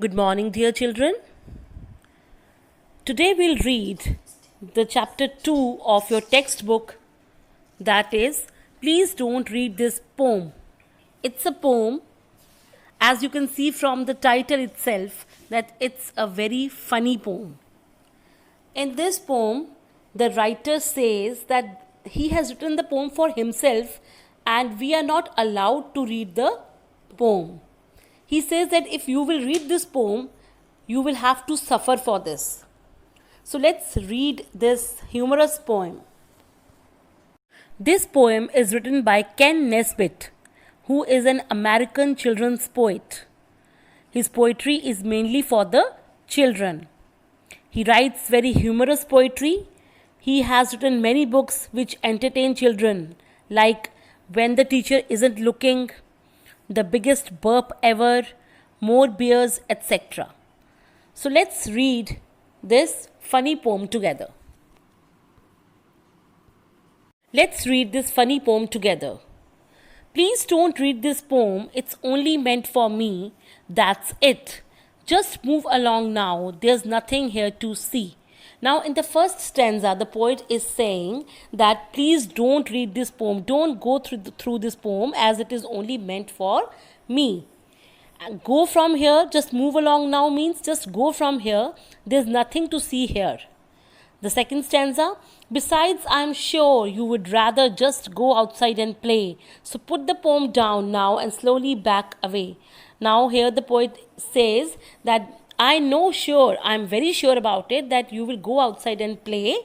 Good morning, dear children. Today we'll read the chapter 2 of your textbook, that is, Please Don't Read This Poem. It's a poem, as you can see from the title itself, that it's a very funny poem. In this poem, the writer says that he has written the poem for himself and we are not allowed to read the poem. He says that if you will read this poem, you will have to suffer for this. So let's read this humorous poem. This poem is written by Ken Nesbitt, who is an American children's poet. His poetry is mainly for the children. He writes very humorous poetry. He has written many books which entertain children, like When the Teacher Isn't Looking, The Biggest Burp Ever, More Beers, etc. So let's read this funny poem together. Let's read this funny poem together. Please don't read this poem, it's only meant for me. That's it. Just move along now, there's nothing here to see. Now, in the first stanza, the poet is saying that please don't read this poem, don't go through this poem as it is only meant for me. Go from here, just move along now means just go from here, there's nothing to see here. The second stanza, besides, I'm sure you would rather just go outside and play. So put the poem down now and slowly back away. Now here the poet says that I'm very sure about it that you will go outside and play.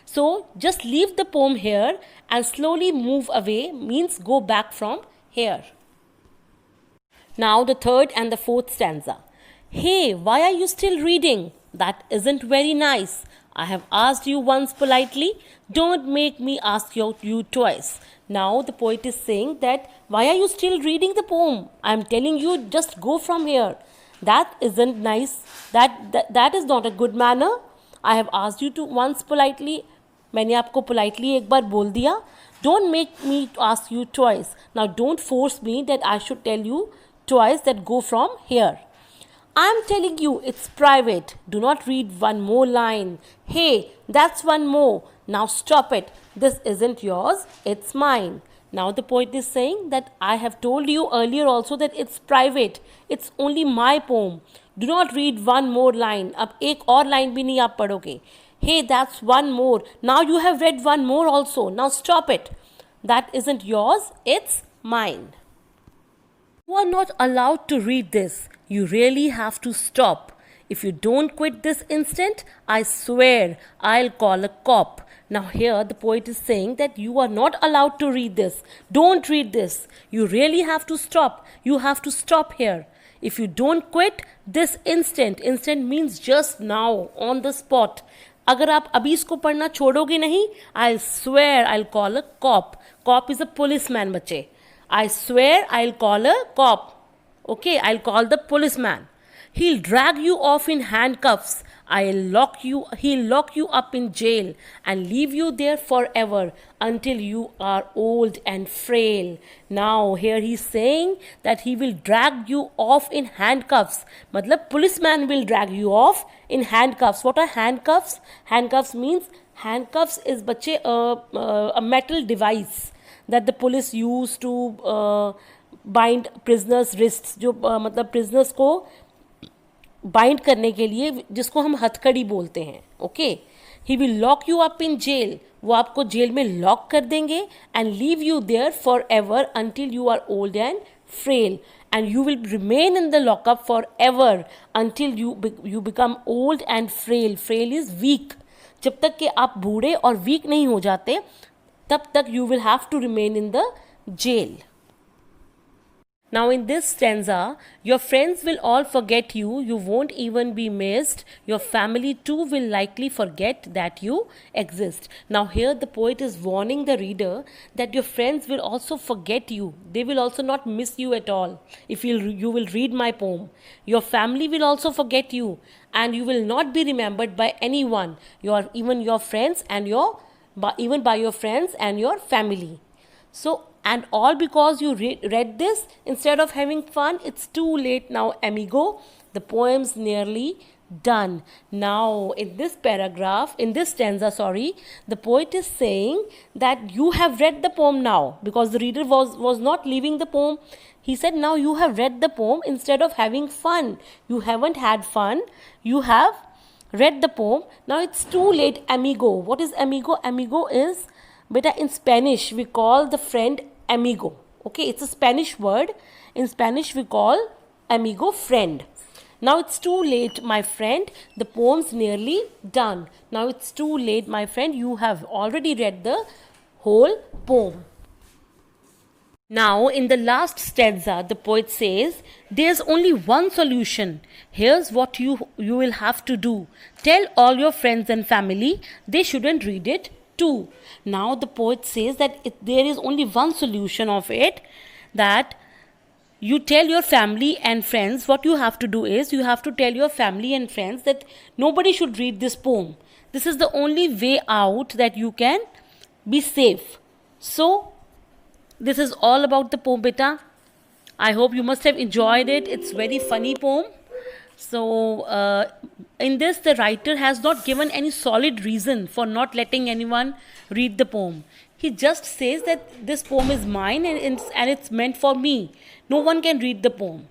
So just leave the poem here and slowly move away means go back from here. Now the third and the fourth stanza. Hey, why are you still reading? That isn't very nice. I have asked you once politely. Don't make me ask you twice. Now the poet is saying that why are you still reading the poem? I am telling you just go from here. That isn't nice. That is not a good manner. I have asked you to once politely. मैंने आपको politely एक बार बोल दिया. Don't make me ask you twice. Now don't force me that I should tell you twice that go from here. I'm telling you, it's private. Do not read one more line. Hey, that's one more. Now stop it. This isn't yours, it's mine. Now the poet is saying that I have told you earlier also that it's private. It's only my poem. Do not read one more line. अब एक और line भी नहीं आप पढ़ोगे. Hey, that's one more. Now you have read one more also. Now stop it. That isn't yours, it's mine. You are not allowed to read this. You really have to stop. If you don't quit this instant, I swear I'll call a cop. Now here the poet is saying that you are not allowed to read this. Don't read this. You really have to stop. You have to stop here. If you don't quit this instant means just now, on the spot. अगर आप अभी इसको पढ़ना छोड़ोगे नहीं, I swear I'll call a cop. Cop is a policeman, बच्चे. I swear I'll call a cop. Okay, I'll call the policeman. He'll drag you off in handcuffs. He'll lock you up in jail and leave you there forever until you are old and frail. Now here he's saying that he will drag you off in handcuffs. Matlab policeman will drag you off in handcuffs. What are handcuffs? Handcuffs is बच्चे a metal device that the police use to bind prisoners wrists. जो मतलब prisoners को bind करने के लिए जिसको हम हथकड़ी बोलते हैं. Okay, he will lock you up in jail. वो आपको जेल में लॉक कर देंगे and leave you there for ever until you are old and frail. And you will remain in the lockup for ever until you become old and frail. Frail is weak. जब तक कि आप बूढ़े और week नहीं हो जाते तब तक you will have to remain in the jail. Now in this stanza, your friends will all forget you, you won't even be missed, your family too will likely forget that you exist. Now here the poet is warning the reader that your friends will also forget you, they will also not miss you at all if you will read my poem. Your family will also forget you and you will not be remembered by anyone, even your friends and even by your friends and your family. So And all because you read this instead of having fun. It's too late now, amigo. The poem's nearly done. Now, in this paragraph, in this stanza, sorry, the poet is saying that you have read the poem now, because the reader was not leaving the poem. He said, now you have read the poem instead of having fun. You haven't had fun. You have read the poem. Now it's too late, amigo. What is amigo? Amigo is, beta, in Spanish, we call the friend amigo. Okay, it's a Spanish word. In Spanish, we call amigo friend. Now it's too late, my friend. The poem's nearly done. Now it's too late, my friend. You have already read the whole poem. Now, in the last stanza, the poet says, there's only one solution. Here's what you will have to do. Tell all your friends and family they shouldn't read it too. Now, the poet says that there is only one solution of it, that you tell your family and friends. What you have to do is, you have to tell your family and friends that nobody should read this poem. This is the only way out that you can be safe. So, this is all about the poem, beta. I hope you must have enjoyed it. It's very funny poem. So, in this, the writer has not given any solid reason for not letting anyone read the poem. He just says that this poem is mine and it's meant for me. No one can read the poem.